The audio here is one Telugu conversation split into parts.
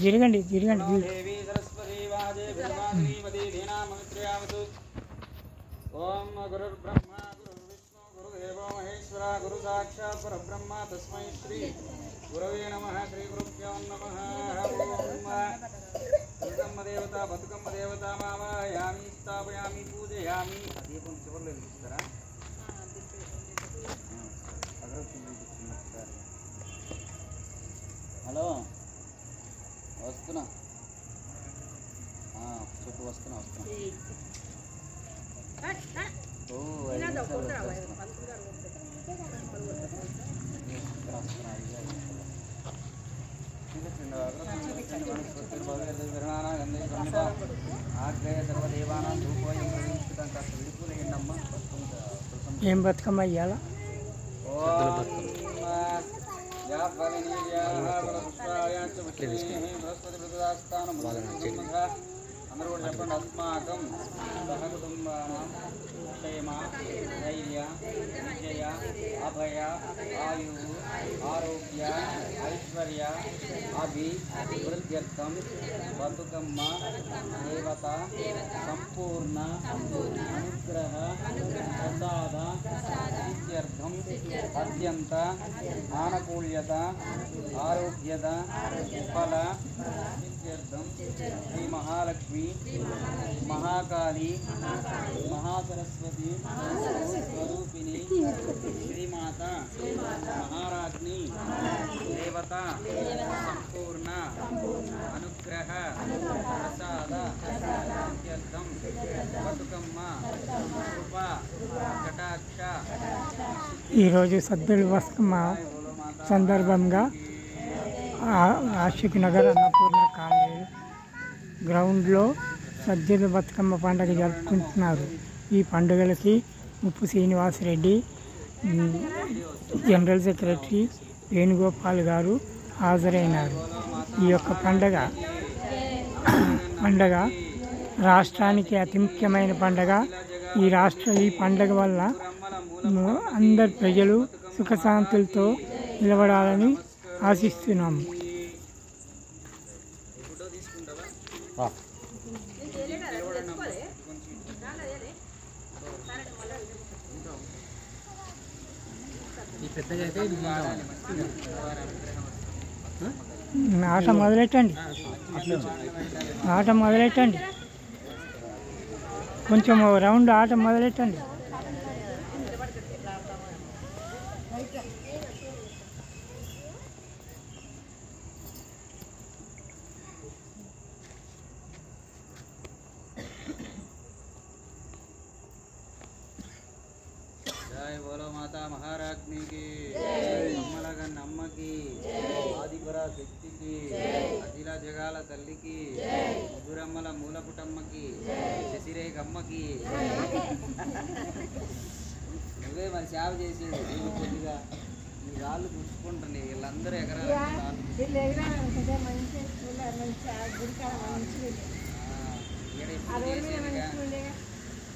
తిరగండి ఓం గురుర్బ్రహ్మ గురుర్విష్ణు గురుదేవో మహేశ్వర గురు సాక్షాత్ పరబ్రహ్మ తస్మై శ్రీ గురవే నమః. శ్రీ గురుభ్యో నమః. దుర్గమ్మ దేవత బతుకమ్మ దేవత మావాయామి స్థాపయామి పూజయామి. దీపం చివరిలో వెలిగిస్తారా? హలో వస్తున్నా చెప్పు వస్తున్నా ఏం బతుకమ్మ ఇయ్యాలా? అందరూ కూడా చెప్పండి. అస్మాకం సహకుటుంబానాం క్షేమ ధైర్య విజయ అభయ ఆయు ఆరోగ్య ఐశ్వర్య అభివృద్ధ్యర్థం బతుకమ్మ దేవత సంపూర్ణ అనుగ్రహ ప్రసాద సిద్ధ్యర్థం అత్యంత ఆనుకూల్యత ఆరోగ్యత ఫల సిద్ధ్యర్థం శ్రీ మహాలక్ష్మి మహాకాళి మహాసరస్వతి స్వరూపిణి శ్రీమాత మహారాజ్ని దేవత సంపూర్ణ అనుగ్రహ ప్రసాద సిద్ధ్యర్థం బతుకమ్మ కృప కటాక్ష. ఈరోజు సద్దుల బతుకమ్మ సందర్భంగా ఆషిక్ నగర్ అన్నపూర్ణ కాలేజ్ గ్రౌండ్లో సద్దుల బతుకమ్మ పండుగ జరుపుకుంటున్నారు. ఈ పండుగలకి ఉప్పు శ్రీనివాసరెడ్డి జనరల్ సెక్రటరీ వేణుగోపాల్ గారు హాజరైనారు. ఈ యొక్క పండగ రాష్ట్రానికి అతి ముఖ్యమైన పండగ. ఈ పండగ వల్ల అందరు ప్రజలు సుఖశాంతులతో నిలబడాలని ఆశిస్తున్నాము. ఆట మొదలెట్టండి కొంచెం రౌండ్ ఆట మొదలెట్టండి. జై బోలో మాతా మహారాజ్నికి, అమ్మలగన్న అమ్మకి, ఆదిపరా శక్తికి, అఖిల జగాల తల్లికి, ముగ్గురమ్మల మూలపుటమ్మకి, శశిరేఖమ్మకి. నువ్వే మరి సేవ చేసేది కొద్దిగా నీ రాళ్ళు చూసుకుంటుంది. వీళ్ళందరూ ఎకరాలు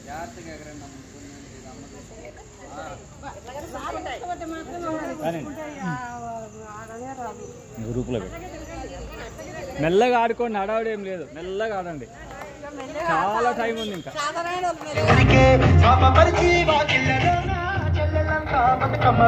జాగ్రత్తగా ఎకరండి అమ్మ. గ్రూపులో మెల్లగా ఆడుకోండి, హడావుడు ఏం లేదు, మెల్లగా ఆడండి, చాలా టైం ఉంది ఇంకా. బతుకమ్మ